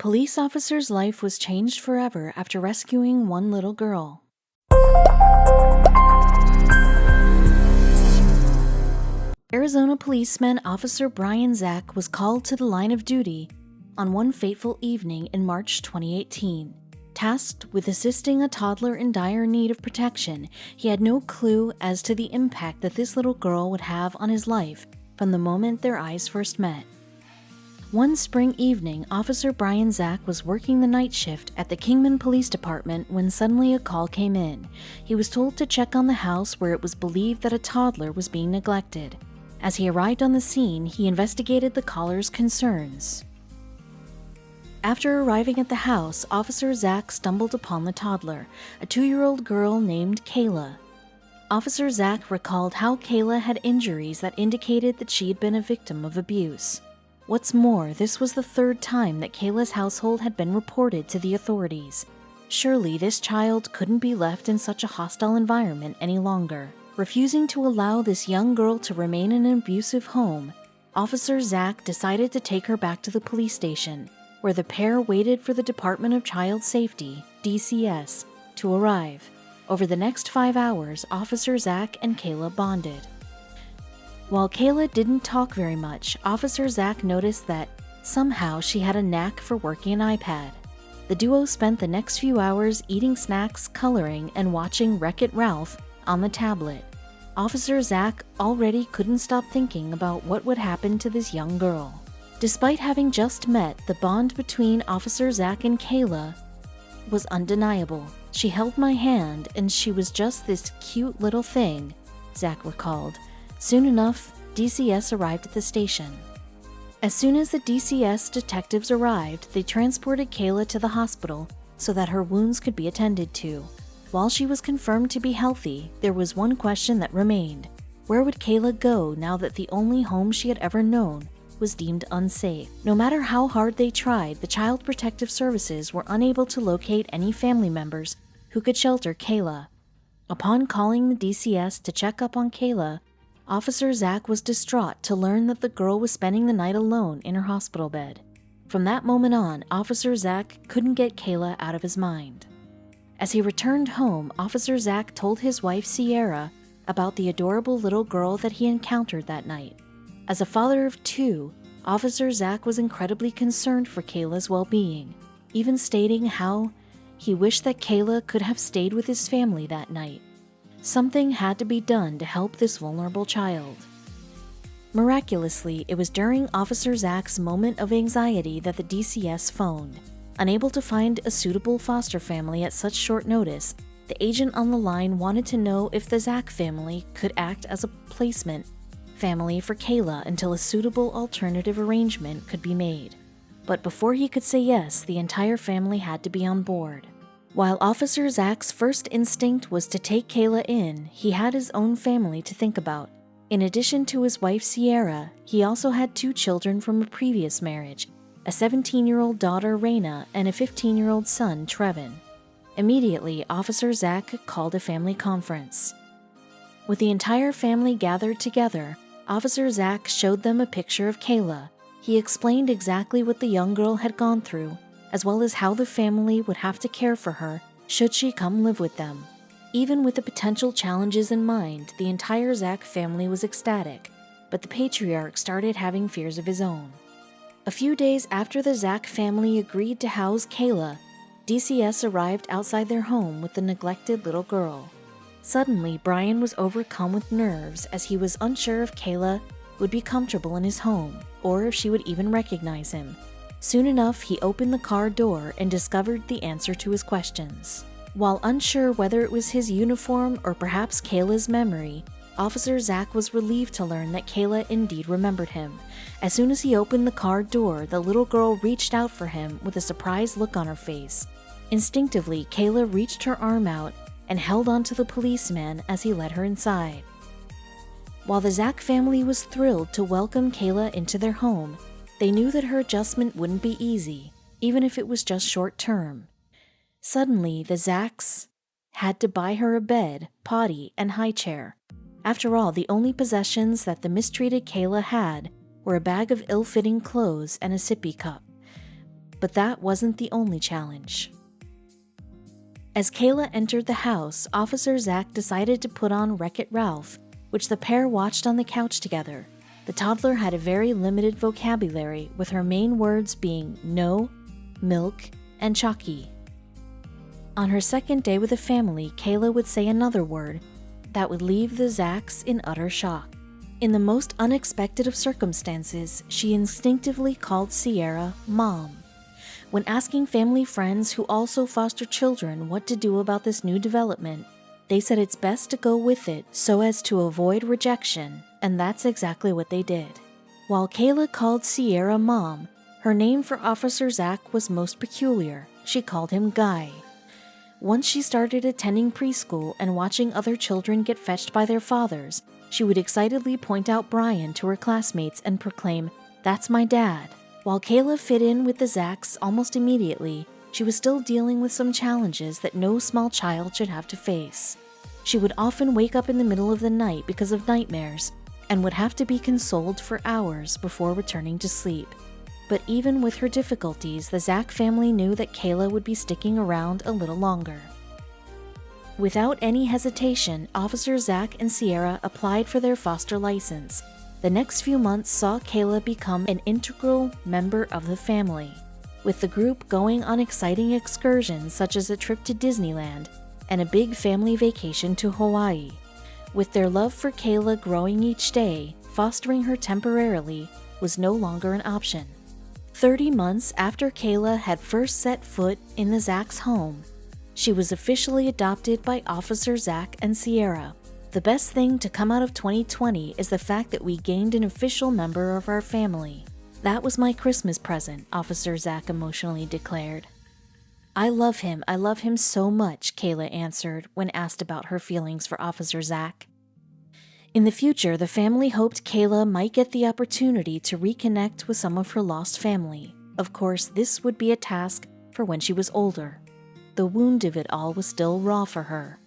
police officer's life was changed forever after rescuing one little girl. Arizona policeman Officer Brian Zach was called to the line of duty on one fateful evening in March 2018. Tasked with assisting a toddler in dire need of protection, he had no clue as to the impact that this little girl would have on his life from the moment their eyes first met. One spring evening, Officer Brian Zach was working the night shift at the Kingman Police Department when suddenly a call came in. He was told to check on the house where it was believed that a toddler was being neglected. As he arrived on the scene, he investigated the caller's concerns. After arriving at the house, Officer Zach stumbled upon the toddler, a 2-year-old girl named Kayla. Officer Zach recalled how Kayla had injuries that indicated that she had been a victim of abuse. What's more, this was the 3rd time that Kayla's household had been reported to the authorities. Surely this child couldn't be left in such a hostile environment any longer. Refusing to allow this young girl to remain in an abusive home, Officer Zach decided to take her back to the police station, where the pair waited for the Department of Child Safety, DCS, to arrive. Over the next 5 hours, Officer Zach and Kayla bonded. While Kayla didn't talk very much, Officer Zach noticed that somehow she had a knack for working an iPad. The duo spent the next few hours eating snacks, coloring, and watching Wreck-It Ralph on the tablet. Officer Zach already couldn't stop thinking about what would happen to this young girl. Despite having just met, the bond between Officer Zach and Kayla was undeniable. She held my hand, and she was just this cute little thing, Zach recalled. Soon enough, DCS arrived at the station. As soon as the DCS detectives arrived, they transported Kayla to the hospital so that her wounds could be attended to. While she was confirmed to be healthy, there was one question that remained. Where would Kayla go now that the only home she had ever known was deemed unsafe? No matter how hard they tried, the Child Protective Services were unable to locate any family members who could shelter Kayla. Upon calling the DCS to check up on Kayla, Officer Zach was distraught to learn that the girl was spending the night alone in her hospital bed. From that moment on, Officer Zach couldn't get Kayla out of his mind. As he returned home, Officer Zach told his wife Sierra about the adorable little girl that he encountered that night. As a father of 2, Officer Zach was incredibly concerned for Kayla's well-being, even stating how he wished that Kayla could have stayed with his family that night. Something had to be done to help this vulnerable child. Miraculously, it was during Officer Zach's moment of anxiety that the DCS phoned. Unable to find a suitable foster family at such short notice, the agent on the line wanted to know if the Zach family could act as a placement family for Kayla until a suitable alternative arrangement could be made. But before he could say yes, the entire family had to be on board. While Officer Zach's first instinct was to take Kayla in, he had his own family to think about. In addition to his wife Sierra, he also had 2 children from a previous marriage, a 17-year-old daughter Raina and a 15-year-old son Trevin. Immediately, Officer Zach called a family conference. With the entire family gathered together, Officer Zach showed them a picture of Kayla. He explained exactly what the young girl had gone through, as well as how the family would have to care for her should she come live with them. Even with the potential challenges in mind, the entire Zach family was ecstatic, but the patriarch started having fears of his own. A few days after the Zach family agreed to house Kayla, DCS arrived outside their home with the neglected little girl. Suddenly, Brian was overcome with nerves as he was unsure if Kayla would be comfortable in his home, or if she would even recognize him. Soon enough, he opened the car door and discovered the answer to his questions. While unsure whether it was his uniform or perhaps Kayla's memory, Officer Zach was relieved to learn that Kayla indeed remembered him. As soon as he opened the car door, the little girl reached out for him with a surprised look on her face. Instinctively, Kayla reached her arm out and held onto the policeman as he led her inside. While the Zach family was thrilled to welcome Kayla into their home, they knew that her adjustment wouldn't be easy, even if it was just short-term. Suddenly, the Zachs had to buy her a bed, potty, and high chair. After all, the only possessions that the mistreated Kayla had were a bag of ill-fitting clothes and a sippy cup. But that wasn't the only challenge. As Kayla entered the house, Officer Zach decided to put on Wreck-It Ralph, which the pair watched on the couch together. The toddler had a very limited vocabulary, with her main words being no, milk, and chalky. On her second day with the family, Kayla would say another word that would leave the Zachs in utter shock. In the most unexpected of circumstances, she instinctively called Sierra Mom. When asking family friends who also foster children what to do about this new development, they said it's best to go with it so as to avoid rejection, and that's exactly what they did. While Kayla called Sierra Mom, her name for Officer Zach was most peculiar. She called him Guy. Once she started attending preschool and watching other children get fetched by their fathers, she would excitedly point out Brian to her classmates and proclaim, "That's my dad." While Kayla fit in with the Zachs almost immediately, she was still dealing with some challenges that no small child should have to face. She would often wake up in the middle of the night because of nightmares and would have to be consoled for hours before returning to sleep. But even with her difficulties, the Zach family knew that Kayla would be sticking around a little longer. Without any hesitation, Officer Zach and Sierra applied for their foster license. The next few months saw Kayla become an integral member of the family, with the group going on exciting excursions such as a trip to Disneyland and a big family vacation to Hawaii. With their love for Kayla growing each day, fostering her temporarily was no longer an option. 30 months after Kayla had first set foot in the Zach's home, she was officially adopted by Officer Zach and Sierra. The best thing to come out of 2020 is the fact that we gained an official member of our family. That was my Christmas present, Officer Zach emotionally declared. I love him so much, Kayla answered when asked about her feelings for Officer Zach. In the future, the family hoped Kayla might get the opportunity to reconnect with some of her lost family. Of course, this would be a task for when she was older. The wound of it all was still raw for her.